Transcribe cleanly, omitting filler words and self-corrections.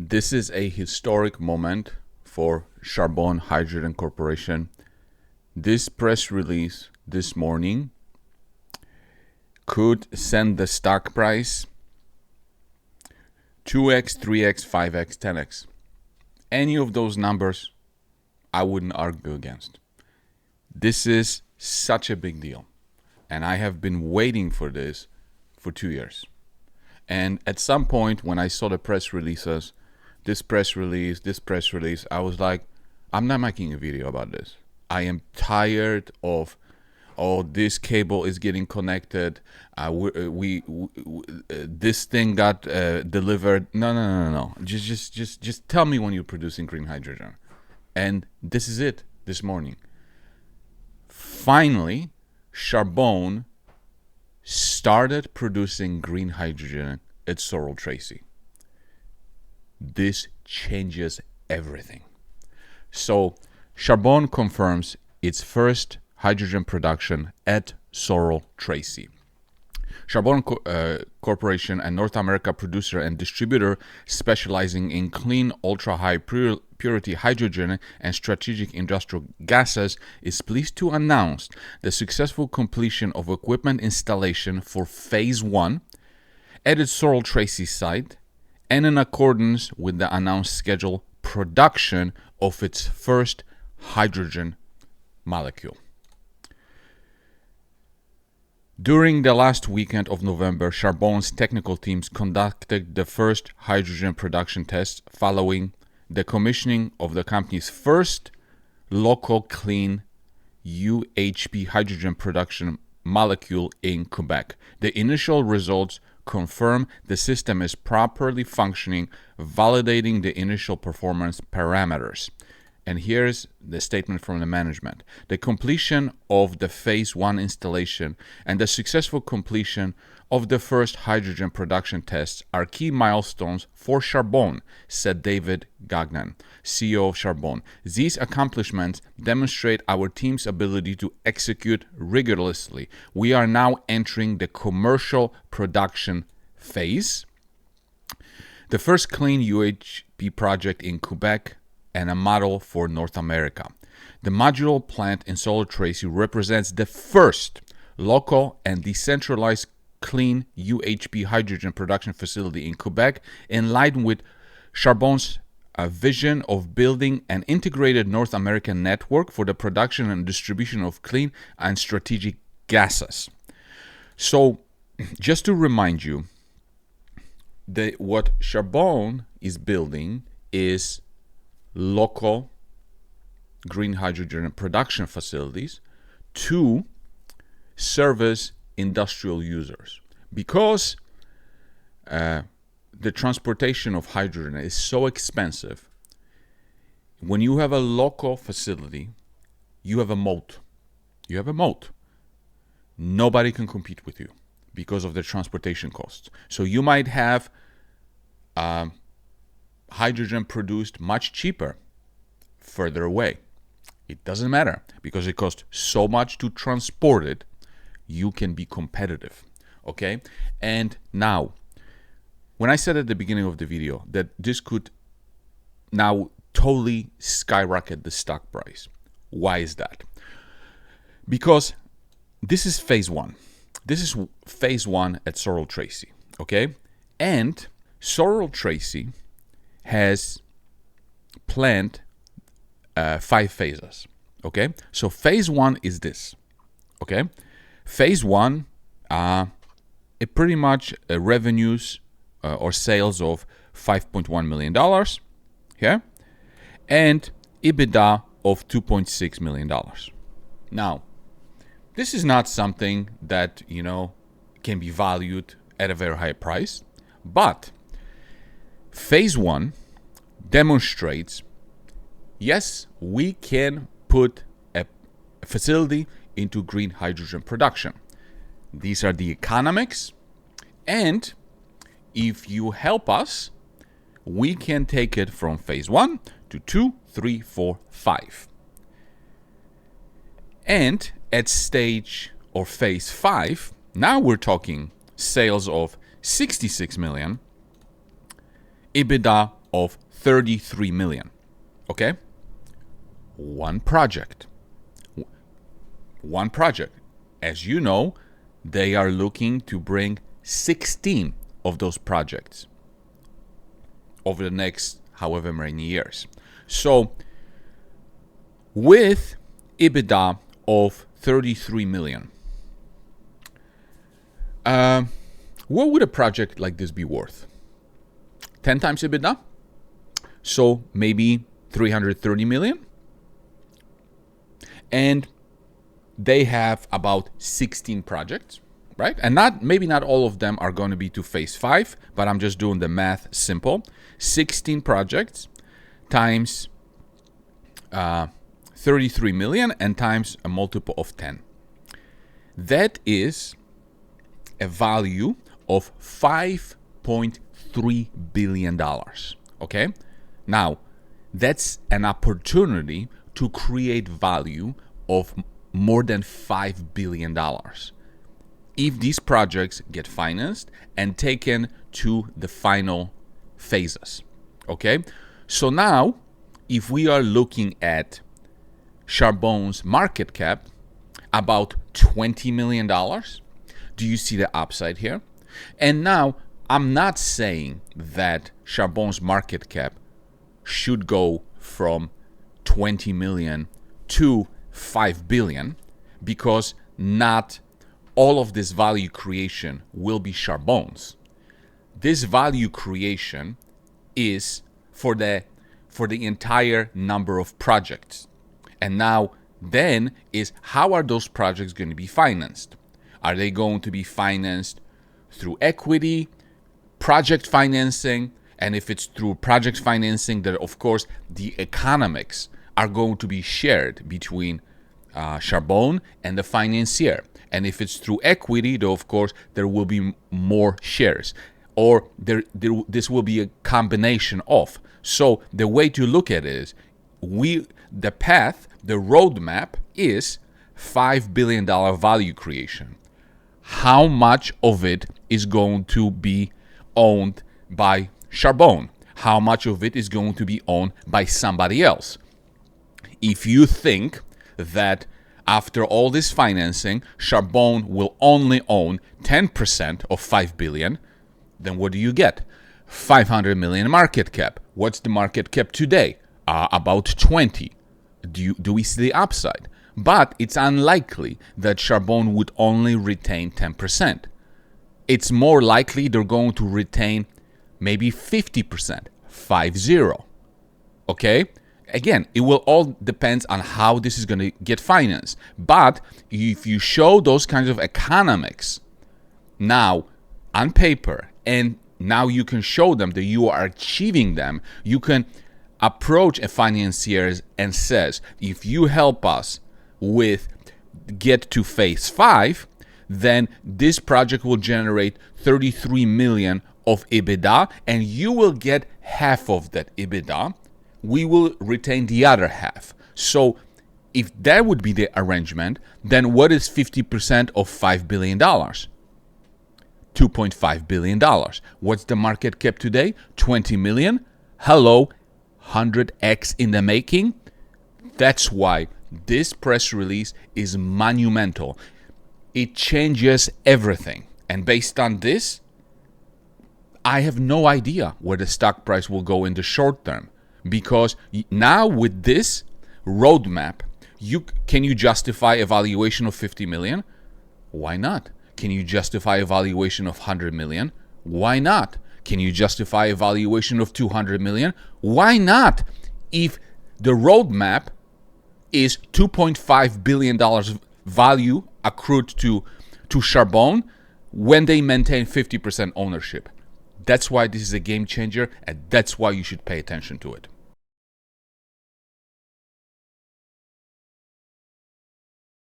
This is a historic moment for Charbone Hydrogen Corporation. This press release this morning could send the stock price 2x, 3x, 5x, 10x. Any of those numbers, I wouldn't argue against. This is such a big deal. And I have been waiting for this for 2 years. And at some point when I saw the press releases, this press release, I was like, I'm not making a video about this. I am tired of, oh, this cable is getting connected. This thing got delivered. No. Just tell me when you're producing green hydrogen. And this is it this morning. Finally, Charbone started producing green hydrogen at Sorel Tracy. This changes everything. So Charbone confirms its first hydrogen production at Sorel Tracy. Charbone Corporation, a North America producer and distributor specializing in clean, ultra-high purity hydrogen and strategic industrial gases, is pleased to announce the successful completion of equipment installation for Phase 1 at its Sorel Tracy site, and in accordance with the announced schedule, production of its first hydrogen molecule. During the last weekend of November, Charbone's technical teams conducted the first hydrogen production tests following the commissioning of the company's first local clean UHP hydrogen production molecule in Quebec. The initial results confirm the system is properly functioning, validating the initial performance parameters. And here's the statement from the management. The completion of the Phase 1 installation and the successful completion of the first hydrogen production tests are key milestones for Charbone, said David Gagnon, CEO of Charbone. These accomplishments demonstrate our team's ability to execute rigorously. We are now entering the commercial production phase. The first clean UHP project in Quebec and a model for North America. The modular plant in Sorel Tracy represents the first local and decentralized clean UHP hydrogen production facility in Quebec, in line with Charbone's vision of building an integrated North American network for the production and distribution of clean and strategic gases. So, just to remind you, what Charbone is building is local green hydrogen production facilities to service industrial users, because the transportation of hydrogen is so expensive. When you have a local facility, you have a moat. Nobody can compete with you because of the transportation costs. So you might have hydrogen produced much cheaper further away. It doesn't matter, because it costs so much to transport it. You can be competitive, okay? And now, when I said at the beginning of the video that this could now totally skyrocket the stock price, why is that? Because this is Phase 1. This is Phase 1 at Sorel Tracy, okay? And Sorel Tracy has planned 5 phases, okay? So Phase 1 is this, okay? Phase 1, it pretty much revenues or sales of $5.1 million, yeah? And EBITDA of $2.6 million. Now, this is not something that, can be valued at a very high price, but Phase 1 demonstrates, yes, we can put a facility into green hydrogen production. These are the economics, and if you help us, we can take it from Phase 1 to 2, 3, 4, 5. And at stage or Phase 5, now we're talking sales of $66 million, EBITDA of 33 million. Okay? One project. One project. As you know, they are looking to bring 16 of those projects over the next however many years. So with EBITDA of 33 million, what would a project like this be worth? 10 times EBITDA? So maybe 330 million? And they have about 16 projects, right? And maybe not all of them are going to be to phase 5, but I'm just doing the math simple. 16 projects times 33 million and times a multiple of 10. That is a value of $5.3 billion. Okay? Now, that's an opportunity to create value of more than $5 billion if these projects get financed and taken to the final phases. Okay? So now, if we are looking at Charbone's market cap, about $20 million, do you see the upside here? And now, I'm not saying that Charbone's market cap should go from 20 million to 5 billion, because not all of this value creation will be Charbone's. This value creation is for the entire number of projects. And now then is, how are those projects going to be financed? Are they going to be financed through equity, project financing? And if it's through project financing, then of course the economics are going to be shared between Charbone and the financier. And if it's through equity, though, of course, there will be more shares. Or this will be a combination of. So the way to look at it is, the path, the roadmap is $5 billion value creation. How much of it is going to be owned by Charbone? How much of it is going to be owned by somebody else? If you think that after all this financing, Charbone will only own 10% of 5 billion, then what do you get? 500 million market cap. What's the market cap today? About 20. Do we see the upside? But it's unlikely that Charbone would only retain 10%. It's more likely they're going to retain maybe 50%, 50. Okay? Again, it will all depend on how this is going to get financed. But if you show those kinds of economics now on paper, and now you can show them that you are achieving them, you can approach a financier and says, if you help us with get to phase 5, then this project will generate 33 million of EBITDA, and you will get half of that EBITDA. We will retain the other half. So if that would be the arrangement, then what is 50% of $5 billion? $2.5 billion. What's the market cap today? 20 million. Hello, 100x in the making. That's why this press release is monumental. It changes everything. And based on this, I have no idea where the stock price will go in the short term. Because now with this roadmap, can you justify a valuation of 50 million? Why not? Can you justify a valuation of 100 million? Why not? Can you justify a valuation of 200 million? Why not? If the roadmap is $2.5 billion value accrued to Charbone when they maintain 50% ownership. That's why this is a game changer, and that's why you should pay attention to it.